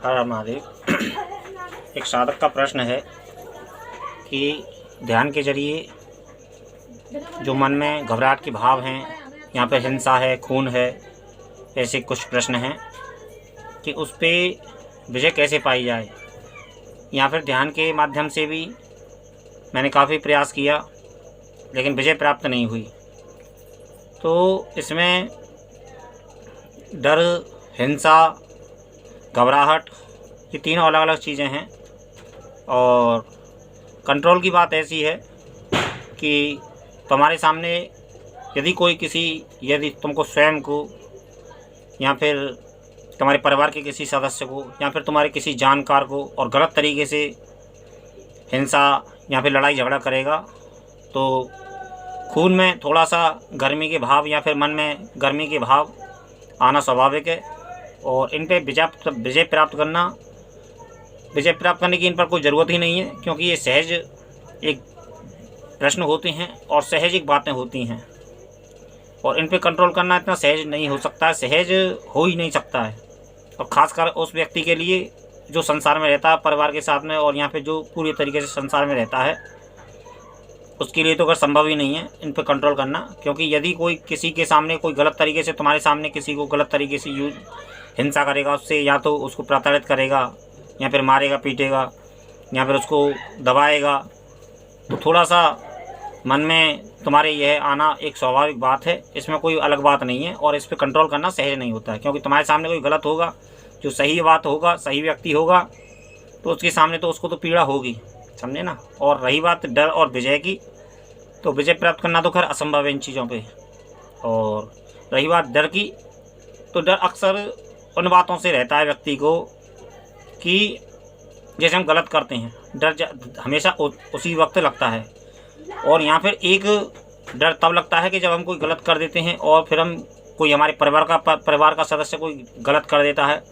हर हर महादेव। एक साधक का प्रश्न है कि ध्यान के जरिए जो मन में घबराहट के भाव हैं, यहाँ पे हिंसा है, खून है, ऐसे कुछ प्रश्न हैं कि उस पर विजय कैसे पाई जाए। या फिर ध्यान के माध्यम से भी मैंने काफ़ी प्रयास किया लेकिन विजय प्राप्त नहीं हुई। तो इसमें डर, हिंसा, घबराहट, ये तीनों अलग अलग चीज़ें हैं। और कंट्रोल की बात ऐसी है कि तुम्हारे सामने यदि तुमको स्वयं को या फिर तुम्हारे परिवार के किसी सदस्य को या फिर तुम्हारे किसी जानकार को और गलत तरीके से हिंसा या फिर लड़ाई झगड़ा करेगा तो खून में थोड़ा सा गर्मी के भाव या फिर मन में गर्मी के भाव आना स्वाभाविक है। और इन पे विजय प्राप्त करने की इन पर कोई ज़रूरत ही नहीं है, क्योंकि ये सहज एक प्रश्न होते हैं और सहज एक बातें होती हैं और इन पे कंट्रोल करना इतना सहज नहीं हो सकता है, सहज हो ही नहीं सकता है। और ख़ासकर उस व्यक्ति के लिए जो संसार में रहता है परिवार के साथ में, और यहाँ पे जो पूरी तरीके से संसार में रहता है, उसके लिए तो अगर संभव ही नहीं है इन पे कंट्रोल करना। क्योंकि यदि कोई किसी के सामने कोई गलत तरीके से तुम्हारे सामने किसी को गलत तरीके से हिंसा करेगा, उससे या तो उसको प्रताड़ित करेगा या फिर मारेगा, पीटेगा या फिर उसको दबाएगा, तो थोड़ा सा मन में तुम्हारे यह आना एक स्वाभाविक बात है, इसमें कोई अलग बात नहीं है। और इस पर कंट्रोल करना सहज नहीं होता है, क्योंकि तुम्हारे सामने कोई गलत होगा, जो सही बात होगा, सही व्यक्ति होगा, तो उसके सामने तो उसको तो पीड़ा होगी, समझे ना। और रही बात डर और विजय की, तो विजय प्राप्त करना तो खैर असंभव है इन चीज़ों पे। और रही बात डर की, तो डर अक्सर उन बातों से रहता है व्यक्ति को कि जैसे हम गलत करते हैं, डर हमेशा उसी वक्त लगता है। और यहाँ फिर एक डर तब लगता है कि जब हम कोई गलत कर देते हैं और फिर हम कोई हमारे परिवार का सदस्य कोई गलत कर देता है,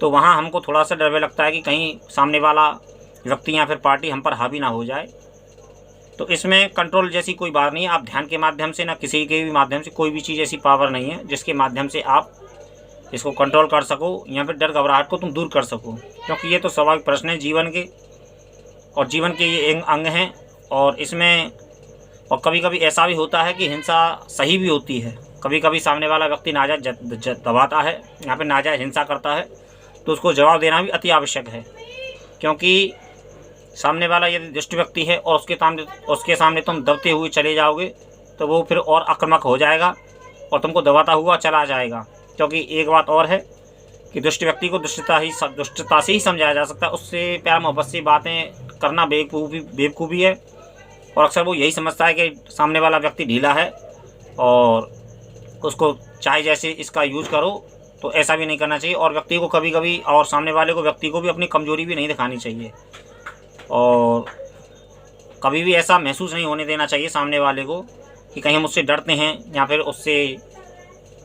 तो वहाँ हमको थोड़ा सा डर भी लगता है कि कहीं सामने वाला व्यक्ति या फिर पार्टी हम पर हावी ना हो जाए। तो इसमें कंट्रोल जैसी कोई बात नहीं है। आप ध्यान के माध्यम से ना किसी के भी माध्यम से, कोई भी चीज़ ऐसी पावर नहीं है जिसके माध्यम से आप इसको कंट्रोल कर सको या फिर डर घबराहट को तुम दूर कर सको, क्योंकि ये तो स्वाभाविक प्रश्न है जीवन के, और जीवन के ये अंग हैं। और इसमें और कभी कभी ऐसा भी होता है कि हिंसा सही भी होती है। कभी कभी सामने वाला व्यक्ति नाजायज़ दबाता है या फिर नाजायज़ हिंसा करता है, तो उसको जवाब देना भी अति आवश्यक है। क्योंकि सामने वाला यदि दुष्ट व्यक्ति है और उसके सामने तुम दबते हुए चले जाओगे, तो वो फिर और आक्रामक हो जाएगा और तुमको दबाता हुआ चला जाएगा। क्योंकि एक बात और है कि दुष्ट व्यक्ति को दुष्टता से ही समझाया जा सकता है। उससे प्यार मोहब्बत से बातें करना बेवकूफ़ी है। और अक्सर वो यही समझता है कि सामने वाला व्यक्ति ढीला है और उसको चाहे जैसे इसका यूज़ करो, तो ऐसा भी नहीं करना चाहिए। और व्यक्ति को कभी कभी और सामने वाले को व्यक्ति को भी अपनी कमज़ोरी भी नहीं दिखानी चाहिए, और कभी भी ऐसा महसूस नहीं होने देना चाहिए सामने वाले को कि कहीं हम उससे डरते हैं या फिर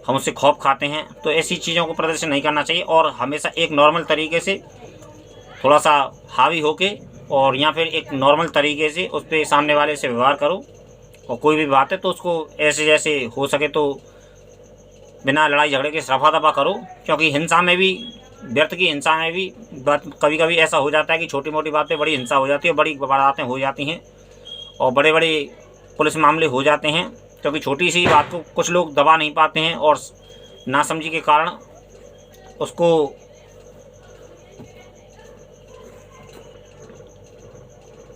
हम उससे खौफ खाते हैं। तो ऐसी चीज़ों को प्रदर्शन नहीं करना चाहिए। और हमेशा एक नॉर्मल तरीके से थोड़ा सा हावी होके और या फिर एक नॉर्मल तरीके से उस पर सामने वाले से व्यवहार करो। और कोई भी बात है तो उसको ऐसे जैसे हो सके तो बिना लड़ाई झगड़े के रफा दफा करो। क्योंकि हिंसा में भी, व्यर्थ की हिंसा में भी कभी कभी ऐसा हो जाता है कि छोटी मोटी बात पे बड़ी हिंसा हो जाती है, बड़ी बातें हो जाती हैं और बड़े बड़े पुलिस मामले हो जाते हैं। क्योंकि छोटी सी बात को कुछ लोग दबा नहीं पाते हैं और नासमझी के कारण उसको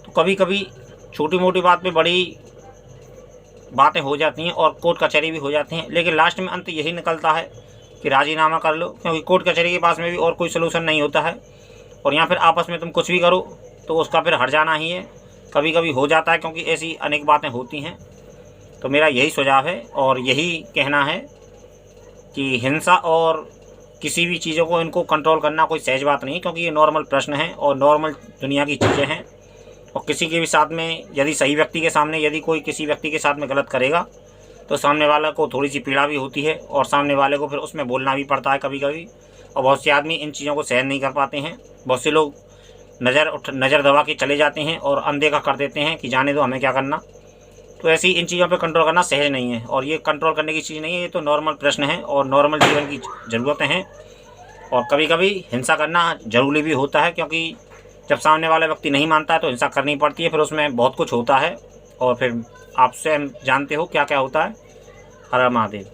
तो कभी कभी छोटी मोटी बात पे बड़ी बातें हो जाती हैं और कोर्ट कचहरी भी हो जाती हैं। लेकिन लास्ट में अंत यही निकलता है कि राजीनामा कर लो, क्योंकि कोर्ट कचहरी के पास में भी और कोई सलूशन नहीं होता है। और यहाँ फिर आपस में तुम कुछ भी करो तो उसका फिर हट जाना ही है। कभी कभी हो जाता है, क्योंकि ऐसी अनेक बातें होती हैं। तो मेरा यही सुझाव है और यही कहना है कि हिंसा और किसी भी चीज़ों को इनको कंट्रोल करना कोई सहज बात नहीं, क्योंकि ये नॉर्मल प्रश्न है और नॉर्मल दुनिया की चीज़ें हैं। और किसी के भी साथ में यदि सही व्यक्ति के सामने यदि कोई किसी व्यक्ति के साथ में गलत करेगा, तो सामने वाला को थोड़ी सी पीड़ा भी होती है और सामने वाले को फिर उसमें बोलना भी पड़ता है कभी कभी। और बहुत से आदमी इन चीज़ों को सहन नहीं कर पाते हैं। बहुत से लोग नज़र दबा के चले जाते हैं और अनदेखा कर देते हैं कि जाने दो, हमें क्या करना। तो ऐसी इन चीज़ों पे कंट्रोल करना सहज नहीं है और ये कंट्रोल करने की चीज़ नहीं है, ये तो नॉर्मल प्रश्न है और नॉर्मल जीवन की ज़रूरतें हैं। और कभी कभी हिंसा करना ज़रूरी भी होता है, क्योंकि जब सामने वाला व्यक्ति नहीं मानता है तो हिंसा करनी पड़ती है। फिर उसमें बहुत कुछ होता है और फिर आप स्वयं जानते हो क्या क्या होता है। हर हर महादेव।